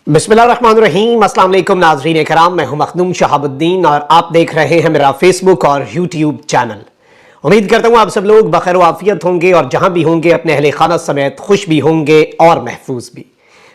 बिस्मिल्लाहिर्रहमानिर्रहीम। अस्सलाम वालेकुम नाज़रीन कराम, मैं हूं मखदूम शहाबुद्दीन और आप देख रहे हैं मेरा फेसबुक और यूट्यूब चैनल। उम्मीद करता हूं आप सब लोग बखैर आफियत होंगे और जहां भी होंगे अपने अहले खाना समेत खुश भी होंगे और महफूज भी।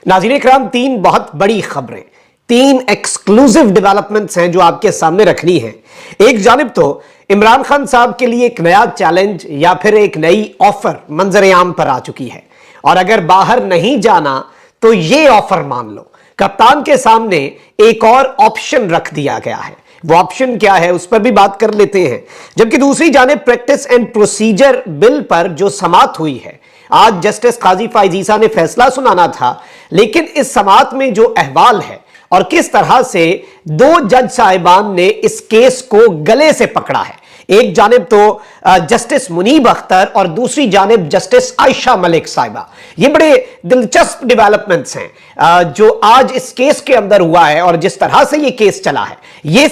नाज़रीन कराम, तीन बहुत बड़ी खबरें, तीन एक्सक्लूसिव डेवलपमेंट्स हैं जो आपके सामने रखनी है। एक जानिब तो इमरान खान साहब के लिए एक नया चैलेंज या फिर एक नई ऑफर मंजर आम पर आ चुकी है और अगर बाहर नहीं जाना तो ये ऑफर मान लो, कप्तान के सामने एक और ऑप्शन रख दिया गया है। वो ऑप्शन क्या है उस पर भी बात कर लेते हैं। जबकि दूसरी जानिब प्रैक्टिस एंड प्रोसीजर बिल पर जो समाअत हुई है, आज जस्टिस काजी फाइज ईसा ने फैसला सुनाना था, लेकिन इस समाअत में जो अहवाल है और किस तरह से दो जज साहिबान ने इस केस को गले से पकड़ा है, एक जानिब तो जस्टिस मुनीब अख्तर और दूसरी जानिब जस्टिस आयशा मलिक साहिबा, ये बड़े दिलचस्प डेवलपमेंट्स हैं जो आज इस केस के अंदर हुआ है और जिस तरह से ये केस चला है, ये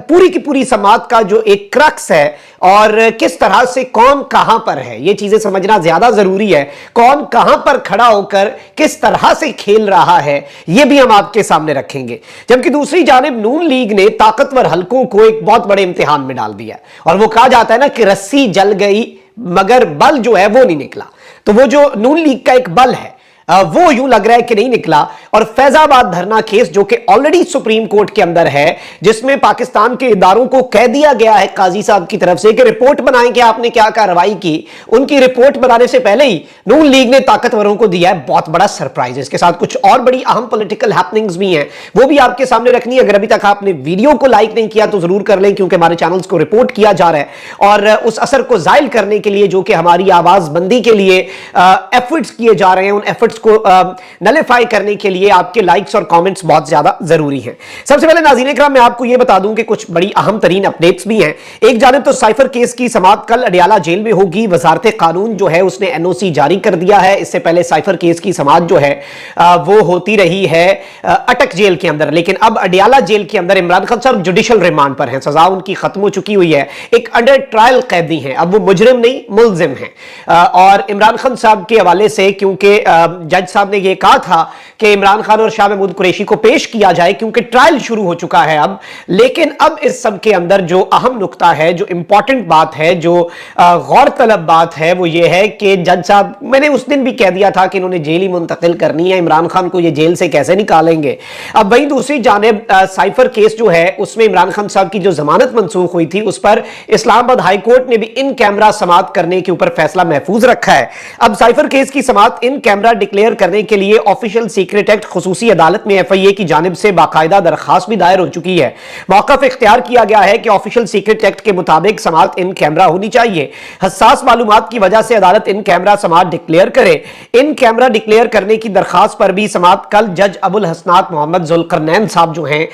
पूरी की पूरी समाअत का जो एक क्रक्स है और किस तरह से कौन कहां पर है, ये चीजें समझना ज्यादा जरूरी है। कौन कहां पर खड़ा होकर किस तरह से खेल रहा है, ये भी हम आपके सामने रखेंगे। जबकि दूसरी जानिब नून लीग ने ताकतवर हलकों को एक बहुत बड़े इम्तिहान में डाल दिया और वो कहा जाता है ना कि रस्सी जल गई मगर बल जो है वो नहीं निकला। तो वो जो नून लीग का एक बल है वो यूं लग रहा है कि नहीं निकला। और फैजाबाद धरना केस जो कि ऑलरेडी सुप्रीम कोर्ट के अंदर है, जिसमें पाकिस्तान के इदारों को कह दिया गया है काजी साहब की तरफ से कि रिपोर्ट बनाएं कि आपने क्या कार्रवाई की, उनकी रिपोर्ट बनाने से पहले ही नून लीग ने ताकतवरों को दिया है बहुत बड़ा सरप्राइज। इसके साथ कुछ और बड़ी अहम पॉलिटिकल हैपनिंग्स भी हैं, वो भी आपके सामने रखनी है। अगर अभी तक आपने वीडियो को लाइक नहीं किया तो जरूर कर लें, क्योंकि हमारे चैनल्स को रिपोर्ट किया जा रहा है और उस असर को जाहिल करने के लिए जो कि हमारी आवाजबंदी के लिए एफर्ट्स किए जा रहे हैं, उन एफर्ट्स को नलिफाई करने के लिए आपके लाइक्स और कमेंट्स बहुत ज्यादा जरूरी हैं। सबसे पहले नाज़रीन इकराम मैं आपको यह बता दूं कि कुछ बड़ी अहम तरीन अपडेट्स भी हैं। एक जानिब तो साइफर केस की समाअत कल अडियाला जेल में होगी। वजारत कानून जो है उसने एनओसी जारी कर दिया है। इससे पहले साइफर केस की समाअत जो है वो होती रही है अटक जेल के अंदर, लेकिन अब अडियाला जेल के अंदर इमरान खान साहब जुडिशल रिमांड पर हैं, सजा उनकी खत्म हो चुकी हुई है, एक अंडर ट्रायल कैदी हैं, अब वो मुजरिम नहीं मुल्जिम हैं। और इमरान खान साहब के हवाले से क्योंकि जज साहब ने यह कहा था कि इमरान खान और शाह महमूद कुरैशी को पेश किया जाए क्योंकि ट्रायल शुरू हो चुका है अब, लेकिन अब इस सब के अंदर जो अहम नुक्ता है, जो इंपॉर्टेंट बात है, जो गौर तलब बात है, वो ये है कि जज साहब, मैंने उस दिन भी कह दिया था कि इन्होंने जेल ही मुंतकिल करनी है, इमरान खान को ये जेल से कैसे निकालेंगे। अब वहीं दूसरी जानिब साइफर केस जो है उसमें इमरान खान साहब की जो जमानत मंसूख हुई थी उस पर इस्लामाबाद हाई कोर्ट ने भी इन कैमरा समाअत करने के ऊपर फैसला महफूज रखा है। अब साइफर केस की समाअत इन कैमरा डिक्लेयर करने के लिए ऑफिशियल सीक्रेट एक्ट खुसूसी अदालत में एफआईए की जानिब से बाकायदा दरखास्त भी दायर हो चुकी है। मौक़िफ़ इख्तियार किया गया है कि ऑफिशियल सीक्रेट एक्ट के मुताबिक समाअत इन कैमरा होनी चाहिए। हसास मालूमात की वजह से अदालत इन कैमरा समाअत डिक्लेयर करे। इन कैमरा डिक्लेयर करने की दरखास्त पर भी समाअत कल जज अबुल हसनात मोहम्मद जुल्करनैन साहब जो हैं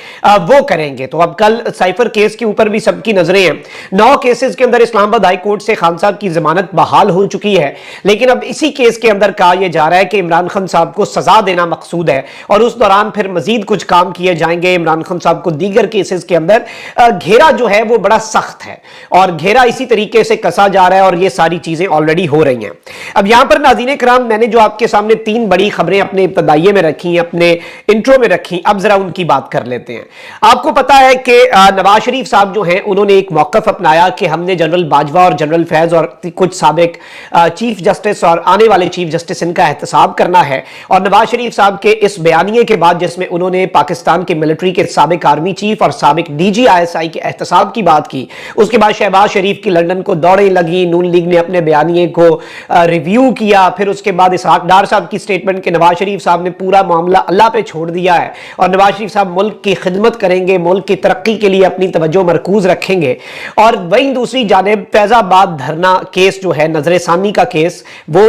वो करेंगे। तो अब कल साइफर केस के ऊपर भी सबकी नजरें हैं। 9 केसेस के अंदर इस्लामाबाद हाई कोर्ट से खान साहब की जमानत बहाल हो चुकी है, लेकिन अब इसी केस के अंदर कहा यह जा रहा है कि इमरान खान साहब को सजा देना मकसूद है और उस दौरान फिर मजीद कुछ काम किए जाएंगे। इमरान खान साहब को दीगर केसेस के अंदर घेरा जो है वो बड़ा सख्त है और घेरा इसी तरीके से कसा जा रहा है और ये सारी चीजें ऑलरेडी हो रही हैं। अब यहां पर नाज़रीन इकराम मैंने जो आपके सामने तीन बड़ी खबरें अपने इब्तदाइये में रखी, अपने इंट्रो में रखी, अब जरा उनकी बात कर लेते हैं। आपको पता है कि नवाज शरीफ साहब जो हैं उन्होंने एक मौक़िफ़ अपनाया कि हमने जनरल बाजवा और जनरल फैज और कुछ साबिक चीफ जस्टिस और आने वाले चीफ जस्टिस इनका एहतसाब करना है। और नवाज शरीफ साहब के इस बयानिए के बाद जिसमें उन्होंने पाकिस्तान के मिलिट्री के साबिक आर्मी चीफ और साबिक डीजी आईएसआई के एहतसाब की बात की, उसके बाद शहबाज शरीफ की लंदन को दौड़ें लगी, नून लीग ने अपने बयानिए को रिव्यू किया, फिर उसके बाद इसहाक डार साहब की स्टेटमेंट के नवाज शरीफ साहब ने पूरा मामला अल्लाह पे छोड़ दिया है और नवाज शरीफ साहब मुल्क की खिदमत करेंगे, मुल्क की तरक्की के लिए अपनी तवज्जो मरकूज रखेंगे। और वहीं दूसरी जानिब फैजाबाद धरना केस जो है, नजर सानी का केस, वो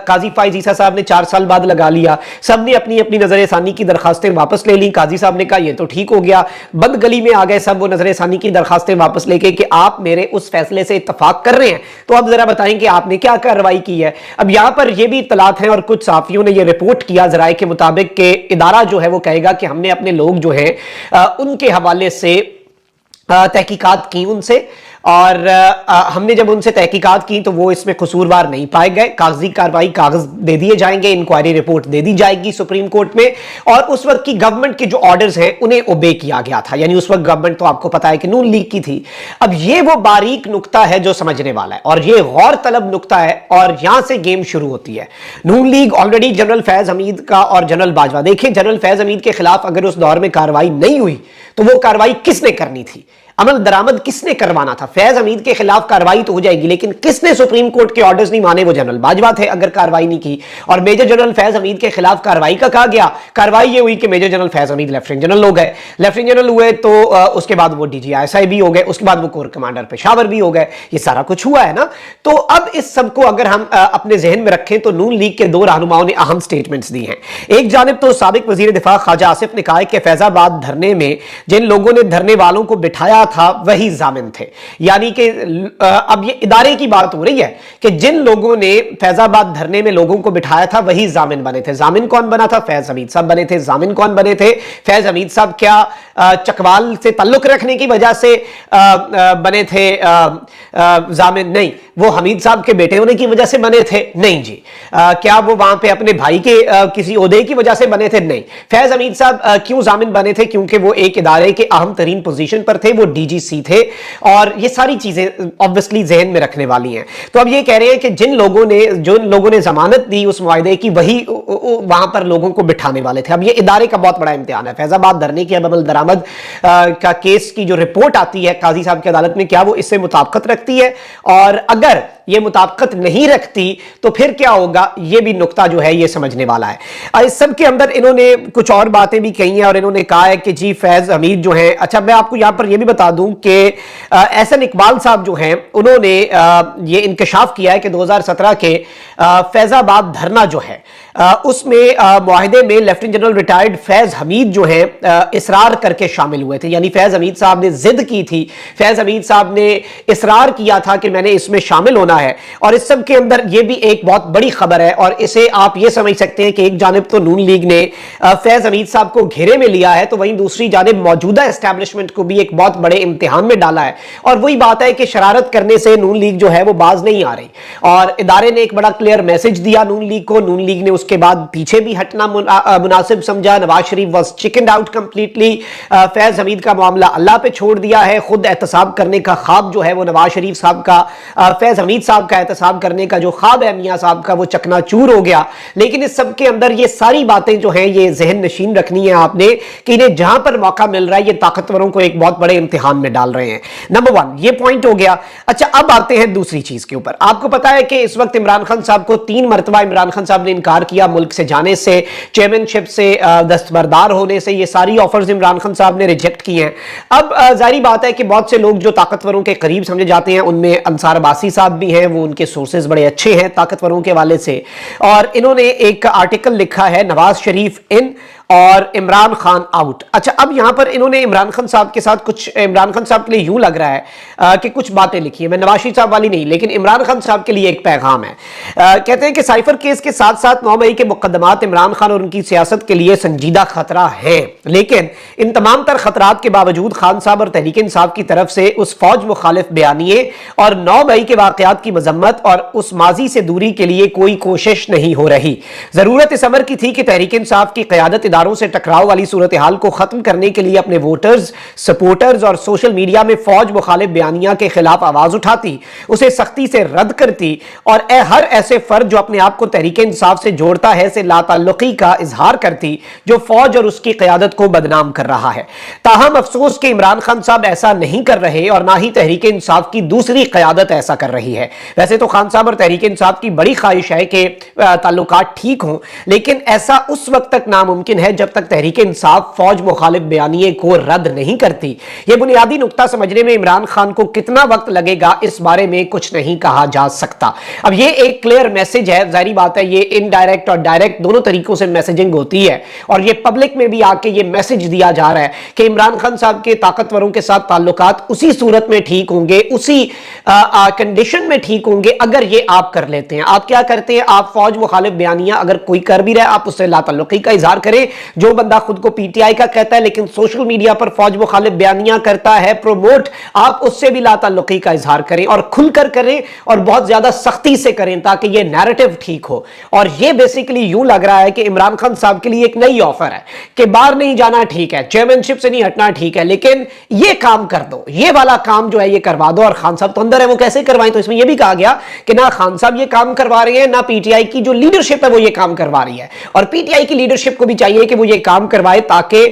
काजी फाइज ईसा साहब ने 4 साल बाद लगा लिया। सब ने अपनी अपनी नजर सानी की दरखास्तें वापस ले ली। काजी साहब ने कहा यह तो ठीक हो गया, बंद गली में आ गए सब वो नजर सानी की दरखास्तें वापस लेके कि आप मेरे उस फैसले से इत्तफाक कर रहे हैं, तो अब जरा बताएं कि आपने क्या कार्रवाई की है। अब यहां पर यह भी इत्तलात है और कुछ सहाफियों ने यह रिपोर्ट किया जराए के मुताबिक कि इदारा जो है वो कहेगा कि हमने अपने लोग जो है उनके हवाले से तहकीकात की उनसे, और हमने जब उनसे तहकीकात की तो वो इसमें कसूरवार नहीं पाए गए। कागजी कार्रवाई कागज दे दिए जाएंगे, इंक्वायरी रिपोर्ट दे दी जाएगी सुप्रीम कोर्ट में, और उस वक्त की गवर्नमेंट के जो ऑर्डर्स हैं उन्हें ओबे किया गया था। यानी उस वक्त गवर्नमेंट तो आपको पता है कि नून लीग की थी। अब ये वो बारीक नुक्ता है जो समझने वाला है, और ये गौर तलब नुक्ता है, और यहां से गेम शुरू होती है। नून लीग ऑलरेडी जनरल फैज हमीद का और जनरल बाजवा, देखिए जनरल फैज हमीद के खिलाफ अगर उस दौर में कार्रवाई नहीं हुई तो वो कार्रवाई किसने करनी थी, अमल दरामद किसने करवाना था? फैज हमीद के खिलाफ कार्रवाई तो हो जाएगी, लेकिन किसने सुप्रीम कोर्ट के ऑर्डर्स नहीं माने? वो जनरल बाजवा थे अगर कार्रवाई नहीं की। और मेजर जनरल फैज हमीद के खिलाफ कार्रवाई का कहा गया, कार्रवाई ये हुई कि major general Faiz Hamid lieutenant general हो गए। लेफ्टिनेंट जनरल हुए तो उसके बाद वो DGI भी हो गए, उसके बाद वो कोर कमांडर पेशावर भी हो गए। ये सारा कुछ हुआ है ना। तो अब इस सबको अगर हम अपने जहन में रखें तो नून लीग के दो रहनुमाओं ने अहम स्टेटमेंट्स दी हैं। एक जानिब तो साबिक वजीर दिफा ख्वाजा आसिफ ने कहा कि फैजाबाद धरने में जिन लोगों ने धरने वालों को बिठाया था वही जामिन थे। यानी कि अब ये इदारे की बात हो रही है कि जिन लोगों ने फैजाबाद धरने में लोगों को बिठाया था वही जामिन बने थे। जामिन कौन बना था? फैज हमीद साहब बने थे। जामिन कौन बने थे? फैज हमीद साहब क्या चकवाल से ताल्लुक रखने की वजह से बने थे जामिन? नहीं। वो हमीद साहब के बेटे होने की वजह से बने थे? नहीं जी। क्या वो वहां पे अपने भाई के किसी ओहदे की वजह से बने थे? नहीं। फैज हमीद साहब क्यों जामिन बने थे? क्योंकि वो एक इदारे के अहम तरीन पोजीशन पर थे, वो DGC थे, और ये सारी चीजें ऑब्वियसली जहन में रखने वाली हैं। तो अब ये कह रहे हैं कि जिन लोगों ने जमानत दी उस मुआहदे की, वही वहां पर लोगों को बिठाने वाले थे। अब ये इदारे का बहुत बड़ा इम्तिहान है। फैजाबाद धरने की अमल दरामद का केस की जो रिपोर्ट आती है काजी साहब की अदालत में, क्या वो इससे मुताबिकत रखती है? और अगर ये मुताबिकत नहीं रखती तो फिर क्या होगा? ये भी नुक्ता जो है ये समझने वाला है। इस सब के अंदर इन्होंने कुछ और बातें भी कही हैं, और इन्होंने कहा है कि जी फैज हमीद जो है, अच्छा मैं आपको यहां पर ये भी बता दूं कि एहसन इकबाल साहब जो हैं उन्होंने ये इंकशाफ किया है कि 2017 के फैजाबाद धरना जो है उसमें मुआहिदे में lieutenant general retired Faiz Hamid जो है इसरार करके शामिल हुए थे। यानी फैज हमीद साहब ने जिद की थी, फैज हमीद साहब ने इसरार किया था कि मैंने इसमें शामिल होना है। और इस सब के अंदर यह भी एक बहुत बड़ी खबर है, और इसे आप ये समझ सकते हैं कि एक जानिब तो नून लीग ने फैज हमीद साहब को घेरे में लिया है, तो वहीं दूसरी जानिब मौजूदा एस्टैब्लिशमेंट को भी एक बहुत बड़े इम्तिहान में डाला है। और वही बात है कि शरारत करने से नून लीग जो है वो बाज नहीं आ रही, और इदारे ने एक बड़ा क्लियर मैसेज दिया नून लीग को। नून लीग ने उसके बाद पीछे भी हटना मुनासिब समझा। Nawaz Sharif was chicken out completely. Faiz Hameed का मामला अल्लाह पे छोड़ दिया है। खुद एहतसाब करने का ख्वाब जो है वो नवाज शरीफ साहब का, फैज हमीद साहब का एहतसाब करने का जो ख्वाब है मियां साहब का, वो चकनाचूर हो गया। लेकिन इस सब के अंदर ये सारी बातें जो हैं ये जहन नशीन रखनी है आपने कि इन्हें जहां पर मौका मिल रहा है ये ताकतवरों को एक बहुत बड़े इम्तिहान में डाल रहे हैं। नंबर 1 ये पॉइंट हो गया। अच्छा अब आते हैं दूसरी चीज के ऊपर। आपको पता है कि इस वक्त इमरान खान साहब को 3 मरतबा इमरान खान साहब ने इनकार किया मुल्क से जाने से, चेयरमैनशिप से दस्तबरदार होने से। ये सारी ऑफर्स इमरान खान साहब ने रिजेक्ट की हैं। अब जारी बात है कि बहुत से लोग जो ताकतवरों के करीब समझे जाते हैं उनमें अंसार अब्बासी साहब भी हैं, वो उनके सोर्सेज बड़े अच्छे हैं ताकतवरों के हवाले से। और इन्होंने एक आर्टिकल लिखा है नवाज शरीफ इन और इमरान खान आउट। अच्छा अब यहां पर इन्होंने इमरान खान साहब के साथ कुछ, इमरान खान साहब के लिए यूं लग रहा है कि कुछ बातें लिखी है। मैं नवाज शरीफ साहब वाली नहीं, लेकिन इमरान खान साहब के लिए एक पैगाम है। कहते हैं कि साइफर केस के साथ साथ 9 मई के मुकदमात इमरान खान और उनकी सियासत के लिए संजीदा खतरा है, लेकिन इन तमाम तर खतरात के बावजूद खान साहब और तहरीक इंसाफ की तरफ से उस फौज मुखालिफ बयानिए और 9 मई के वाकयात की मजम्मत और उस माजी से दूरी के लिए कोई कोशिश नहीं हो रही। जरूरत इस अमर की थी कि तहरीक इंसाफ की क़यादत इदारों से टकराव वाली सूरत हाल को खत्म करने के लिए अपने वोटर्स, सपोर्टर्स और सोशल मीडिया में फौज मुखालिफ बयानिया के खिलाफ आवाज उठाती, उसे सख्ती से रद्द करती और हर ऐसे फर्द जो अपने आप को तहरीक इंसाफ से जोड़ता है से लाताल्लुकी का इजहार करती जो फौज और उसकी क़यादत को बदनाम कर रहा है। ताहम अफसोस के इमरान खान साहब ऐसा नहीं कर रहे और ना ही तहरीक इंसाफ की दूसरी क़यादत ऐसा कर रही है। वैसे तो खान साहब और तहरीक इंसाफ की बड़ी ख्वाहिश है कि ताल्लुकात ठीक हों, लेकिन ऐसा उस वक्त तक नामुमकिन है जब तक तहरीक इंसाफ फौज मुखालिफ बयानिए को रद्द नहीं करती। यह बुनियादी नुक्ता समझने में इमरान खान को कितना वक्त लगेगा इस बारे में कुछ नहीं कहा जा सकता। अब यह एक क्लियर मैसेज है, जाहिर बात है ये इनडायरेक्ट और डायरेक्ट दोनों तरीकों से मैसेजिंग होती है और ये पब्लिक में भी आके ये मैसेज दिया जा रहा है कि इमरान खान साहब के ताकतवरों के साथ ताल्लुकात उसी सूरत में ठीक होंगे, उसी कंडीशन में ठीक होंगे अगर ये आप कर लेते हैं। आप क्या करते हैं, आप फौज मुखालिफ बयानिया अगर कोई कर भी रहा है आप उससे लाताल्लुकी का इजहार करें जो बंदा खुद को पीटीआई का कहता है लेकिन सोशल मीडिया पर फौज मुखालिफ बयानियां करता है, प्रमोट, आप उससे भी लाताल्लुकी का इजहार करें और खुलकर करें और बहुत ज्यादा सख्ती से करें ताकि यह नैरेटिव ठीक हो। और यह बेसिकली यूं लग रहा है कि इमरान खान साहब के लिए एक नई ऑफर है कि बाहर नहीं जाना ठीक है, चेयरमैनशिप से नहीं हटना ठीक है, लेकिन यह काम कर दो, ये वाला काम जो है ये करवा दो। और खान साहब तो अंदर है, वो कैसे करवाएं? तो इसमें यह भी कहा गया कि ना खान साहब ये काम करवा रहे हैं, ना पीटीआई की जो लीडरशिप है वो ये काम करवा रही है। और पीटीआई की लीडरशिप को भी चाहिए कि वो ये काम करवाए ताकि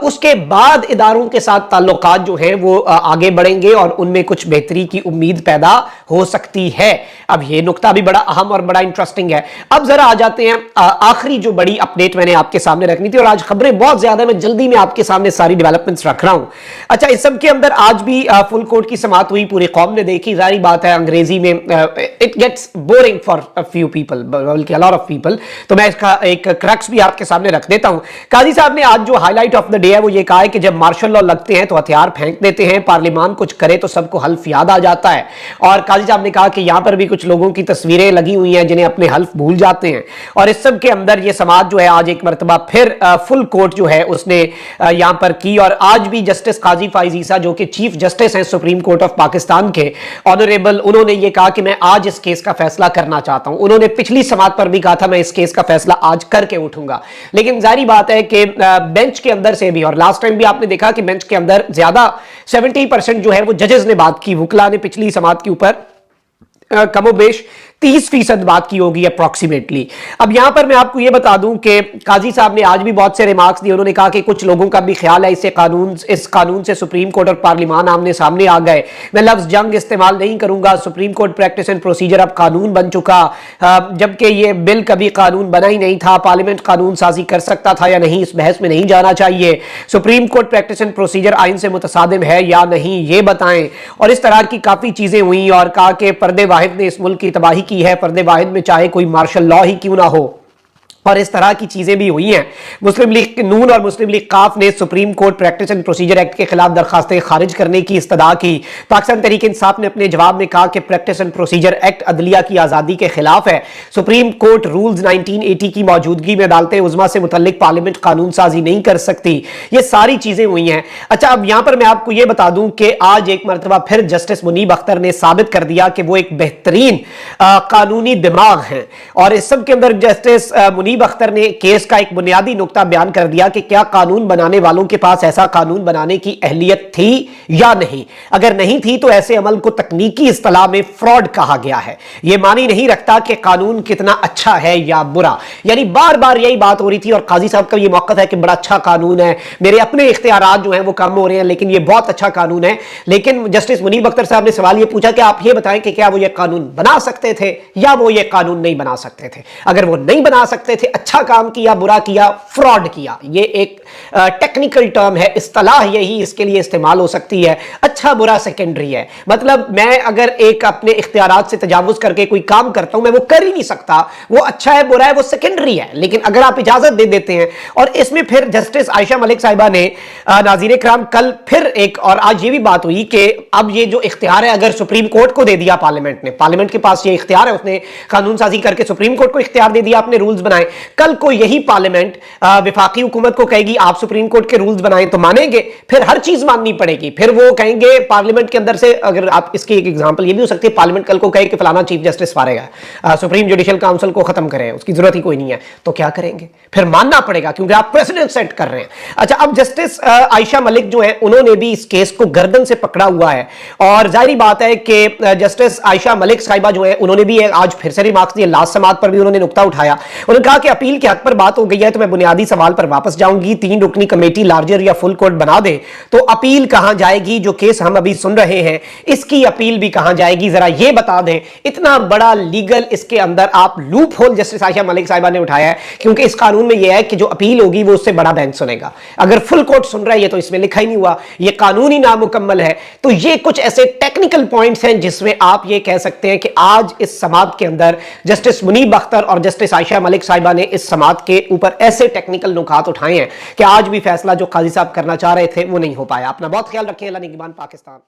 उसके बाद इदारों के साथ ताल्लुकात जो है वो आगे बढ़ेंगे और उनमें कुछ बेहतरी की उम्मीद पैदा हो सकती है। अब ये नुकता भी बड़ा अहम और बड़ा इंटरेस्टिंग है। अब जरा आ जाते हैं आखिरी जो बड़ी अपडेट मैंने आपके सामने रखनी थी, और आज खबरें बहुत ज्यादा, मैं जल्दी में आपके सामने सारी डेवलपमेंट्स रख रहा हूं। अच्छा, इस सब के अंदर आज भी फुल कोर्ट की समाअत हुई, पूरी कौम ने देखी। जाहिर बात है अंग्रेजी में it gets boring for a few people, बल्कि अ लॉट ऑफ पीपल, तो मैं इसका एक क्रक्स भी आपके सामने रख देता हूं। काजी साहब ने आज जो हाईलाइट ऑफ द डे है वो ये कहा है कि जब मार्शल लॉ लगते हैं तो हथियार फेंक देते हैं, पार्लियामान कुछ करे तो सबको हल्फ याद आ जाता है। और काजी साहब ने कहा कि यहां पर भी कुछ लोगों की तस्वीरें लगी हुई हैं जिन्हें अपने हल्फ भूल जाते हैं। और इस सब के अंदर ये समाज जो है आज एक मरतबा फिर फुल कोर्ट जो है उसने यहां पर की। और आज भी जस्टिस काजी फाइज ईसा जो कि चीफ जस्टिस हैं सुप्रीम कोर्ट ऑफ पाकिस्तान के, ऑनरेबल, उन्होंने ये कहा कि मैं आज इस केस का फैसला करना चाहता हूं। उन्होंने पिछली समाअत पर भी कहा था मैं इस केस का फैसला आज करके उठूंगा। लेकिन जारी बात है कि बेंच के अंदर से भी, और लास्ट टाइम भी आपने देखा कि बेंच के अंदर ज्यादा 70% जो है वो जजेस ने बात की, वुकला ने पिछली समाअत के ऊपर कमोबेश 30% बात की होगी अप्रॉक्सीमेटली। अब यहां पर मैं आपको यह बता दूं कि काजी साहब ने आज भी बहुत से रिमार्क्स दिए। उन्होंने कहा कि कुछ लोगों का भी ख्याल है इस कानून से सुप्रीम कोर्ट और पार्लियामान आमने सामने आ गए। मैं लफ्ज जंग इस्तेमाल नहीं करूंगा, supreme court practice and procedure अब कानून बन चुका, जबकि यह बिल कभी कानून बना ही नहीं था। पार्लियामेंट कानून साजी कर सकता था या नहीं, इस बहस में नहीं जाना चाहिए। Supreme court practice and procedure आइन से मुतसादिम है या नहीं, ये बताएं। और इस तरह की काफी चीजें हुई और कहा कि पर्दे वाहिद ने इस मुल्क की तबाही की है, पर्दे वाहिद में चाहे कोई मार्शल लॉ ही क्यों ना हो। और इस तरह की चीजें भी हुई हैं। मुस्लिम लीग नून और मुस्लिम लीग काफ ने supreme court practice and procedure act के खिलाफ दरखास्तें खारिज करने की इस्तदा की। पाकिस्तान तहरीक इंसाफ ने अपने जवाब में कहा कि प्रैक्टिस एंड प्रोसीजर एक्ट अदलिया की आजादी के खिलाफ है। सुप्रीम कोर्ट रूल्स 1980 की मौजूदगी में अदालतें उज़्मा से मुतल्लिक पार्लियामेंट कानून साजी नहीं कर सकती। ये सारी चीजें हुई हैं। अच्छा, अब यहां पर मैं आपको यह बता दूं कि आज एक मरतबा फिर जस्टिस मुनीब अख्तर ने साबित कर दिया कि वो एक बेहतरीन कानूनी दिमाग हैं। और इस सब के अंदर जस्टिस मुनीब अख्तर ने केस का एक बुनियादी नुकता बयान कर दिया कि क्या कानून बनाने वालों के पास ऐसा कानून बनाने की अहलियत थी या नहीं। अगर नहीं थी तो ऐसे अमल को तकनीकी इस्तिलाह में फ्रॉड कहा गया है। यह मानी नहीं रखता कि कानून कितना अच्छा है या बुरा। यानी बार बार यही बात हो रही थी और काजी साहब का यह मौक़िफ़ है कि बड़ा अच्छा कानून है, मेरे अपने इख्तियारात जो हैं वो कम हो रहे हैं, लेकिन यह बहुत अच्छा कानून है। लेकिन जस्टिस मुनीब अख्तर साहब ने सवाल यह पूछा कि आप यह बताएं कि क्या वो यह कानून बना सकते थे या वो यह कानून नहीं बना सकते थे। अगर वो नहीं बना सकते थे, अच्छा काम किया, बुरा किया, फ्रॉड किया, ये एक टेक्निकल टर्म है, इस्तिलाह यही इसके लिए इस्तेमाल हो सकती है। अच्छा बुरा सेकेंडरी है, मतलब मैं अगर एक अपने इख्तियारात से तजावुज करके कोई काम करता हूं, मैं वो कर ही नहीं सकता। वो अच्छा है बुरा है वो सेकेंडरी है। लेकिन अगर आप इजाजत दे देते हैं, और इसमें फिर जस्टिस आयशा मलिक साहिबा ने नाज़रीन इकराम कल फिर एक, और आज ये भी बात हुई कि अब ये जो इख्तियार है अगर सुप्रीम कोर्ट को दे दिया पार्लियामेंट ने, पार्लियामेंट के पास ये इख्तियार है, उसने कानून साजी करके सुप्रीम कोर्ट को इख्तियार दे दिया, अपने रूल्स बनाए। कल को यही पार्लियामेंट विफाकी हुकूमत को कहेगी आप सुप्रीम कोर्ट के रूल्स बनाएं, तो मानेंगे? फिर हर चीज माननी पड़ेगी। फिर वो कहेंगे पार्लियामेंट के अंदर से, अगर आप इसकी एक एग्जांपल ये भी हो सकती है, पार्लियामेंट कल को कहे कि फलाना चीफ जस्टिस फारिग है, सुप्रीम जुडिशियल काउंसिल को खत्म करें, उसकी जरूरत ही कोई नहीं है, तो क्या करेंगे? फिर मानना पड़ेगा क्योंकि आप प्रेसिडेंट सेट कर रहे हैं। अच्छा, अब जस्टिस आयशा मलिक जो है उन्होंने भी इस केस को गर्दन से पकड़ा हुआ है। और जाहिर बात है कि जस्टिस आयशा मलिक साहिबा जो है उन्होंने भी आज फिर से रिमार्क्स दिए। लास्ट समाअत पर भी उन्होंने नुकता उठाया। उन्होंने कहा कि अपील के हक पर बात हो गई है तो मैं बुनियादी सवाल पर वापस जाऊंगी। 3 रुकनी कमेटी लार्जर या फुल कोर्ट बना दे तो अपील कहां जाएगी? जो केस हम अभी सुन रहे हैं इसकी अपील भी कहां जाएगी? जरा यह बता दें। इतना बड़ा लीगल इसके अंदर आप loop hole justice Ayesha Malik साहिबा ने उठाया है, क्योंकि इस कानून में यह है कि जो अपील होगी वो उससे बड़ा बेंच सुनेगा। अगर फुल कोर्ट सुन रहा है तो इसमें लिखा ही नहीं हुआ, यह कानून ही नामुकम्मल है। तो ये कुछ ऐसे टेक्निकल पॉइंट्स हैं जिसमें आप ये कह सकते हैं कि आज इस समाअत के अंदर जस्टिस मुनीब अख्तर और जस्टिस आयशा मलिक साहिबा ने इस समाअत के ऊपर ऐसे टेक्निकल नुकात उठाए हैं कि आज भी फैसला जो काजी साहब करना चाह रहे थे वो नहीं हो पाया। अपना बहुत ख्याल रखें। अल्लाह निगहबान पाकिस्तान।